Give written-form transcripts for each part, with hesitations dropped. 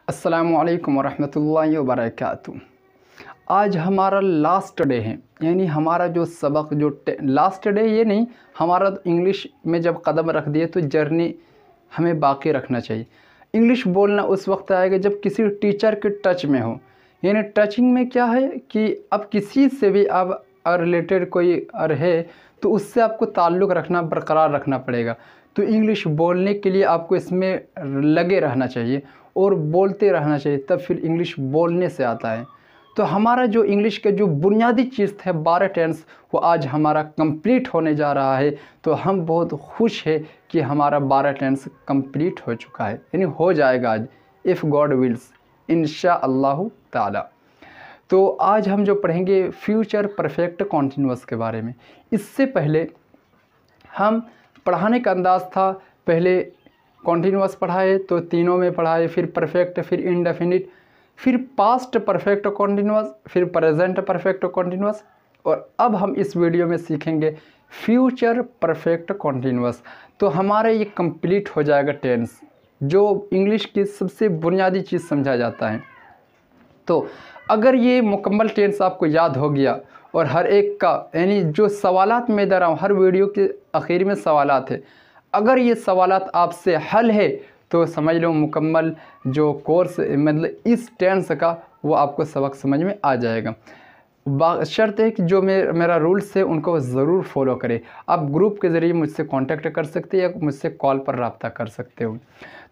अस्सलामुअलैकुम वरहमतुल्लाहि वबरकातुहू। आज हमारा लास्ट डे है, यानी हमारा जो सबक जो लास्ट डे ये नहीं, हमारा तो इंग्लिश में जब कदम रख दिए तो जर्नी हमें बाकी रखना चाहिए। इंग्लिश बोलना उस वक्त आएगा जब किसी टीचर के टच में हो। यानी टचिंग में क्या है कि अब किसी से भी आप रिलेटेड कोई है तो उससे आपको ताल्लुक़ रखना, बरकरार रखना पड़ेगा। तो इंग्लिश बोलने के लिए आपको इसमें लगे रहना चाहिए और बोलते रहना चाहिए, तब फिर इंग्लिश बोलने से आता है। तो हमारा जो इंग्लिश का जो बुनियादी चीज़ है 12 टेंस, वो आज हमारा कंप्लीट होने जा रहा है। तो हम बहुत खुश हैं कि हमारा 12 टेंस कंप्लीट हो चुका है, यानी हो जाएगा आज, इफ़ गॉड विल्स, इंशाअल्लाह ताला। तो आज हम जो पढ़ेंगे फ्यूचर परफेक्ट कॉन्टिन्यूअस के बारे में। इससे पहले हम पढ़ाने का अंदाज़ था, पहले कॉन्टिन्यूअस पढ़ाए तो तीनों में पढ़ाए, फिर परफेक्ट, फिर इंडेफिनिट, फिर पास्ट परफेक्ट कॉन्टिन्यूअस, फिर प्रेजेंट परफेक्ट कॉन्टिन्यूअस, और अब हम इस वीडियो में सीखेंगे फ्यूचर परफेक्ट कॉन्टिन्यूअस। तो हमारा ये कंप्लीट हो जाएगा टेंस, जो इंग्लिश की सबसे बुनियादी चीज़ समझा जाता है। तो अगर ये मुकम्मल टेंस आपको याद हो गया और हर एक का, यानी जो सवालात मैं दे रहा हूँ, हर वीडियो के आखिर में सवालात है, अगर ये सवालात आपसे हल है तो समझ लो मुकम्मल जो कोर्स मतलब इस टेंस का वो आपको सबक समझ में आ जाएगा। शर्त है कि जो मेरा रूल्स है उनको ज़रूर फॉलो करें। आप ग्रुप के ज़रिए मुझसे कांटेक्ट कर सकते हैं या मुझसे कॉल पर रब्ता कर सकते हो।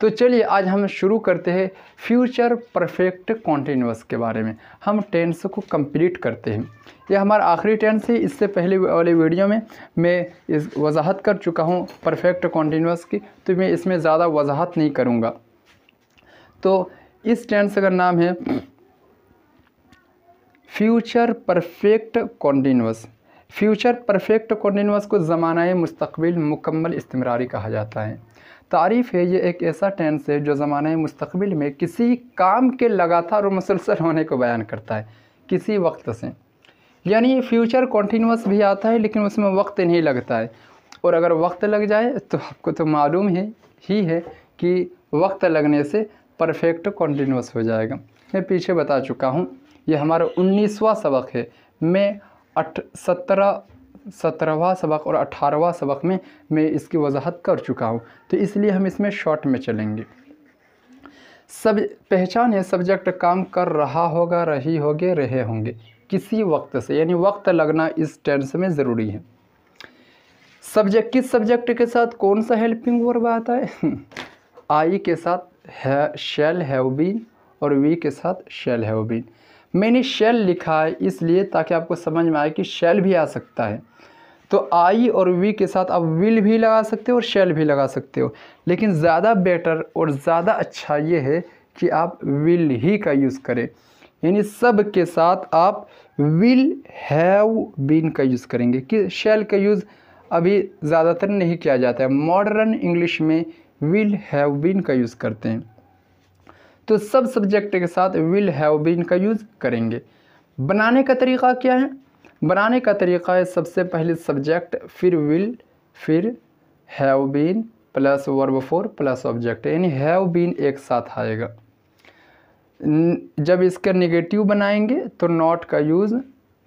तो चलिए आज हम शुरू करते हैं फ्यूचर परफेक्ट कॉन्टिन्यूअस के बारे में। हम टेंस को कंप्लीट करते हैं, ये हमारा आखिरी टेंस है। इससे पहले वाले वीडियो में मैं इस वजाहत कर चुका हूँ परफेक्ट कॉन्टिन्यूअस की, तो मैं इसमें ज़्यादा वजाहत नहीं करूँगा। तो इस टेंस का नाम है future perfect continuous. Future perfect continuous को ज़मानाए मुस्तक़बिल मुकम्मल इस्तिमरारी कहा जाता है। तारीफ़ है, ये एक ऐसा टेंस है जो ज़मानाए मुस्तक़बिल में किसी काम के लगातार और मुसलसल होने को बयान करता है, किसी वक्त से। यानी फ्यूचर कॉन्टिन्यूअस भी आता है लेकिन उसमें वक्त नहीं लगता है, और अगर वक्त लग जाए तो आपको तो मालूम ही है कि वक्त लगने से परफेक्ट कॉन्टिन्यूअस हो जाएगा। मैं पीछे बता चुका हूँ, ये हमारा 19वां सबक है। मैं 17वां सबक और 18वां सबक में मैं इसकी वजाहत कर चुका हूँ, तो इसलिए हम इसमें शॉर्ट में चलेंगे। सब पहचान है, सब्जेक्ट काम कर रहा होगा, रही होगे, रहे होंगे, किसी वक्त से, यानी वक्त लगना इस टेंस में ज़रूरी है। सब्जेक्ट, किस सब्जेक्ट के साथ कौन सा हेल्पिंग वर्ब आता है? आई के साथ है शैल हैव बीन और वी के साथ शैल हैव बीन। मैंने शैल लिखा है इसलिए ताकि आपको समझ में आए कि शैल भी आ सकता है। तो आई और वी के साथ आप विल भी लगा सकते हो और शैल भी लगा सकते हो, लेकिन ज़्यादा बेटर और ज़्यादा अच्छा ये है कि आप विल ही का यूज़ करें। यानी सब के साथ आप विल हैव बीन का यूज़ करेंगे, कि शैल का यूज़ अभी ज़्यादातर नहीं किया जाता है। मॉडर्न इंग्लिश में विल हैव बीन का यूज़ करते हैं, तो सब सब्जेक्ट के साथ विल हैव बीन का यूज़ करेंगे। बनाने का तरीक़ा क्या है? बनाने का तरीक़ा है सबसे पहले सब्जेक्ट, फिर विल, फिर have been plus verb four plus object, यानी हैव बीन एक साथ आएगा। जब इसका नेगेटिव बनाएंगे तो नॉट का यूज़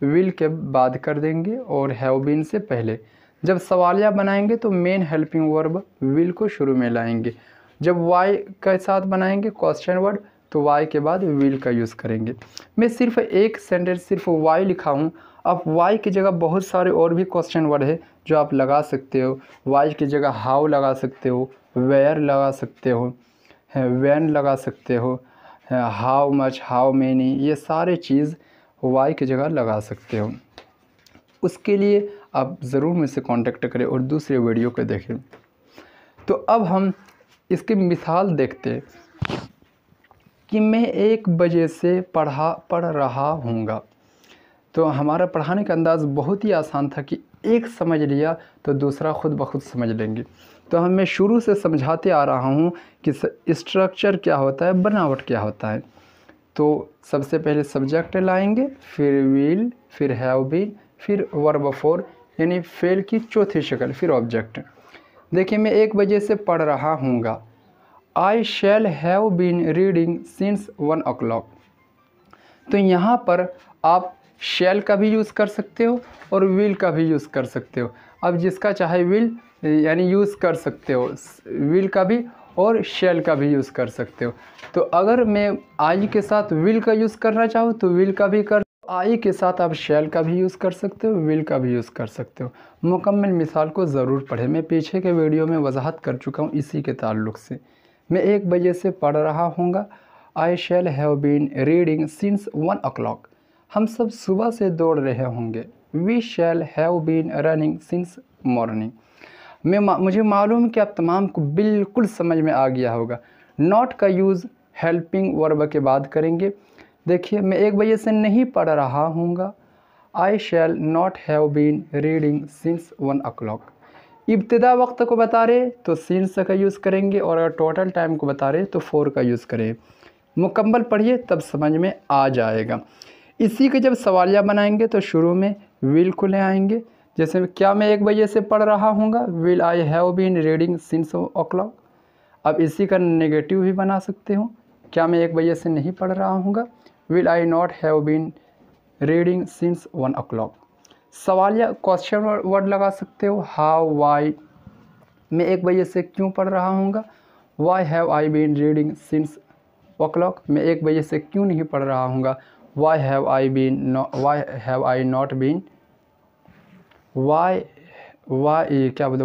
विल के बाद कर देंगे और हैव बीन से पहले। जब सवालिया बनाएंगे तो मेन हेल्पिंग वर्ब विल को शुरू में लाएंगे। जब वाई के साथ बनाएंगे क्वेश्चन वर्ड तो वाई के बाद विल का यूज़ करेंगे। मैं सिर्फ एक सेंटेंस सिर्फ वाई लिखा हूँ, आप वाई की जगह बहुत सारे और भी क्वेश्चन वर्ड है जो आप लगा सकते हो। वाई की जगह हाउ लगा सकते हो, वेयर लगा सकते हो, व्हेन लगा सकते हो, हाउ मच, हाउ मैनी, ये सारे चीज़ वाई की जगह लगा सकते हो। उसके लिए आप ज़रूर मुझसे कांटेक्ट करें और दूसरे वीडियो को देखें। तो अब हम इसकी मिसाल देखते हैं कि मैं 1 बजे से पढ़ रहा हूँगा। तो हमारा पढ़ाने का अंदाज़ बहुत ही आसान था कि एक समझ लिया तो दूसरा खुद ब खुद समझ लेंगे। तो मैं शुरू से समझाते आ रहा हूँ कि स्ट्रक्चर क्या होता है, बनावट क्या होता है। तो सबसे पहले सब्जेक्ट लाएंगे, फिर विल, फिर हैव बीन, फिर वर्ब फॉर यानी फेल की चौथी शक्ल, फिर ऑब्जेक्ट। देखिए मैं 1 बजे से पढ़ रहा हूँगा, I shall have been reading since 1 o'clock। तो यहाँ पर आप शैल का भी यूज़ कर सकते हो और विल का भी यूज़ कर सकते हो। अब जिसका चाहे विल यानी यूज़ कर सकते हो, विल का भी और शैल का भी यूज़ कर सकते हो। तो अगर मैं आई के साथ विल का यूज़ करना चाहूँ तो विल का भी कर, आई के साथ आप शैल का भी यूज़ कर सकते हो, विल का भी यूज़ कर सकते हो। मुकम्मल मिसाल को ज़रूर पढ़ें, मैं पीछे के वीडियो में वजाहत कर चुका हूँ इसी के ताल्लुक़ से। मैं 1 बजे से पढ़ रहा हूँगा, I shall have been reading since 1 o'clock। हम सब सुबह से दौड़ रहे होंगे, we shall have been running since morning. मुझे मालूम कि आप तमाम को बिल्कुल समझ में आ गया होगा। नॉट का यूज़ हेल्पिंग वर्ब के बाद करेंगे। देखिए, मैं 1 बजे से नहीं पढ़ रहा हूँगा, I shall not have been reading since 1 o'clock। इब्तिदा वक्त को बता रहे तो सिंस का यूज़ करेंगे और अगर टोटल टाइम को बता रहे तो फॉर का यूज़ करें। मुकम्मल पढ़िए तब समझ में आ जाएगा। इसी के जब सवालिया बनाएंगे तो शुरू में विल को ले आएंगे। जैसे क्या मैं 1 बजे से पढ़ रहा हूँगा, will I have been reading since o'clock। अब इसी का नेगेटिव भी बना सकते हो, क्या मैं 1 बजे से नहीं पढ़ रहा हूँगा, will I not have been reading since 1 o'clock। सवालिया क्वेश्चन वर्ड लगा सकते हो, हाउ, वाई। मैं 1 बजे से क्यों पढ़ रहा हूँगा, why have I been reading since o'clock। मैं 1 बजे से क्यों नहीं पढ़ रहा हूँगा, why have I not been, why क्या बोलते,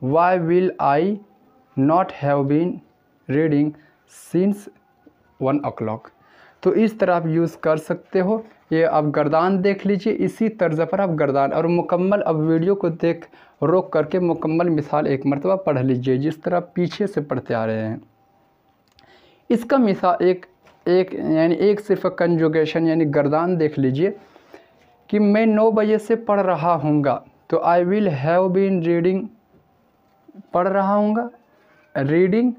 why will I not have been reading since 1 o'clock। तो इस तरह आप यूज़ कर सकते हो। ये आप गर्दान देख लीजिए, इसी तर्ज पर आप गर्दान और मुकम्मल अब वीडियो को देख रोक करके मुकम्मल मिसाल एक मरतबा पढ़ लीजिए जिस तरह पीछे से पढ़ते आ रहे हैं। इसका मिसाल एक सिर्फ कंजुगेशन यानी गर्दान देख लीजिए कि मैं 9 बजे से पढ़ रहा हूँगा, तो I will have been reading, पढ़ रहा हूँगा, रीडिंग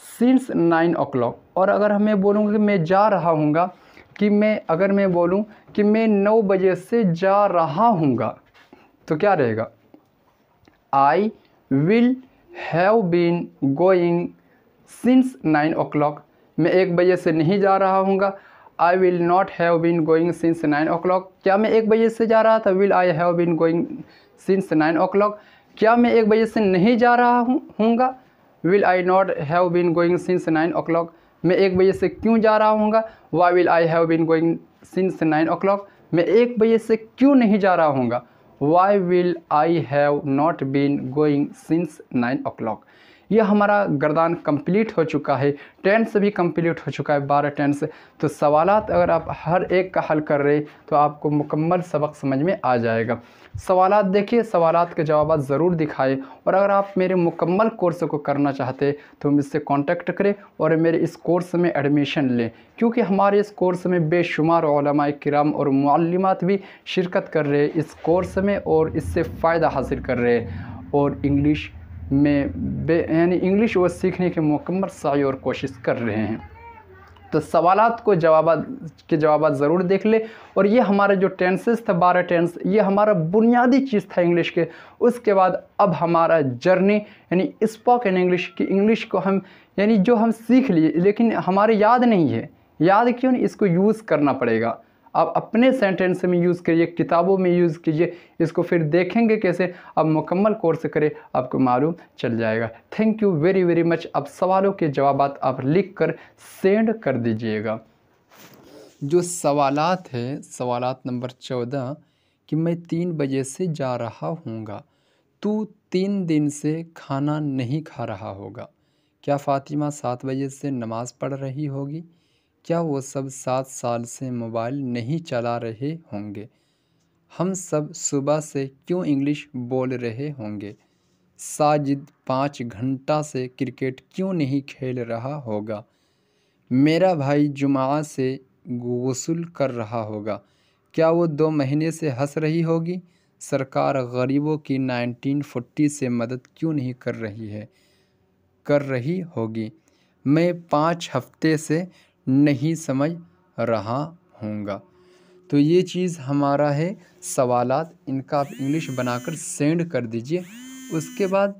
सिंस 9 o'clock। और अगर हमें बोलूँगा कि मैं जा रहा हूँगा, अगर मैं बोलूँ कि मैं 9 बजे से जा रहा हूँगा तो क्या रहेगा, I will have been going since 9 o'clock। मैं 1 बजे से नहीं जा रहा हूँगा, I will not have been going since 9 o'clock। क्या मैं 1 बजे से जा रहा था, will I have been going since 9 o'clock। क्या मैं 1 बजे से नहीं जा रहा हूँगा, will I not have been going since 9 o'clock। मैं 1 बजे से क्यों जा रहा हूँगा, why will I have been going since 9 o'clock। मैं 1 बजे से क्यों नहीं जा रहा हूँगा, why will I have not been going since 9 o'clock। यह हमारा गर्दान कंप्लीट हो चुका है, टेंस भी कंप्लीट हो चुका है, 12 टेंस। तो सवालात अगर आप हर एक का हल कर रहे तो आपको मुकम्मल सबक समझ में आ जाएगा। सवालात देखिए, सवालात के जवाब ज़रूर दिखाएं। और अगर आप मेरे मुकम्मल कोर्स को करना चाहते तो मुझसे कांटेक्ट करें और मेरे इस कोर्स में एडमिशन लें, क्योंकि हमारे इस कोर्स में बेशुमार उलमाए किराम और मुअल्लिमात भी शिरकत कर रहे हैं इस कोर्स में और इससे फ़ायदा हासिल कर रहे हैं और इंग्लिश में यानी इंग्लिश वो सीखने की मुकम्मल साई और कोशिश कर रहे हैं। तो सवालात को जवाब ज़रूर देख ले। और ये हमारा जो टेंसेस था 12 टेंस, ये हमारा बुनियादी चीज़ था इंग्लिश के। उसके बाद अब हमारा जर्नी यानी स्पोकन इंग्लिश की इंग्लिश को हम यानी जो हम सीख लिए लेकिन हमारे याद नहीं है, याद क्यों नहीं, इसको यूज़ करना पड़ेगा। आप अपने सेंटेंस में यूज़ करिए, किताबों में यूज़ कीजिए, इसको फिर देखेंगे कैसे। अब मुकम्मल कोर्स करें, आपको मालूम चल जाएगा। Thank you very very much. अब सवालों के जवाब आप लिख कर सेंड कर दीजिएगा। जो सवालात है, सवालात नंबर 14 कि मैं 3 बजे से जा रहा हूँगा, तू 3 दिन से खाना नहीं खा रहा होगा। क्या फ़ातिमा 7 बजे से नमाज़ पढ़ रही होगी? क्या वो सब 7 साल से मोबाइल नहीं चला रहे होंगे? हम सब सुबह से क्यों इंग्लिश बोल रहे होंगे? साजिद 5 घंटा से क्रिकेट क्यों नहीं खेल रहा होगा? मेरा भाई जुमा से गुस्ल कर रहा होगा। क्या वो 2 महीने से हंस रही होगी? सरकार गरीबों की 1940 से मदद क्यों नहीं कर रही होगी? मैं 5 हफ्ते से नहीं समझ रहा हूँगा। तो ये चीज़ हमारा है सवालात, इनका आप इंग्लिश बनाकर सेंड कर दीजिए। उसके बाद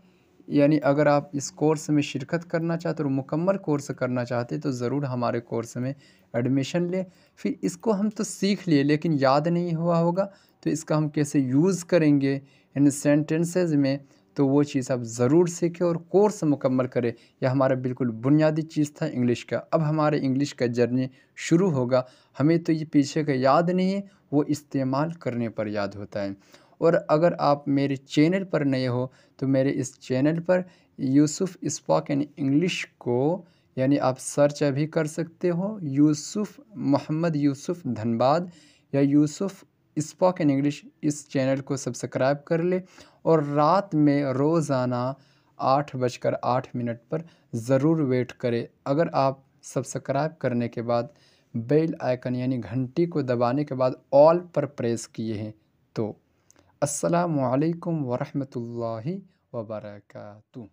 यानी अगर आप इस कोर्स में शिरकत करना चाहते और मुकम्मल कोर्स करना चाहते तो ज़रूर हमारे कोर्स में एडमिशन लें। फिर इसको हम तो सीख लिए लेकिन याद नहीं हुआ होगा, तो इसका हम कैसे यूज़ करेंगे इन सेंटेंसेस में, तो वो चीज़ आप ज़रूर सीखें और कोर्स मुकम्मल करें। यह हमारा बिल्कुल बुनियादी चीज़ था इंग्लिश का। अब हमारे इंग्लिश का जर्नी शुरू होगा। हमें तो ये पीछे का याद नहीं है, वो इस्तेमाल करने पर याद होता है। और अगर आप मेरे चैनल पर नए हो तो मेरे इस चैनल पर यूसुफ स्पोकन इंग्लिश को यानी आप सर्च अभी कर सकते हो, यूसुफ मोहम्मद यूसुफ धनबाद या यूसुफ स्पोकन इंग्लिश, इस चैनल को सब्सक्राइब कर ले और रात में रोज़ाना 8:08 पर ज़रूर वेट करें। अगर आप सब्सक्राइब करने के बाद बेल आइकन यानी घंटी को दबाने के बाद ऑल पर प्रेस किए हैं तो अस्सलामु अलैकुम वरहमतुल्लाहि वबरकातुहू।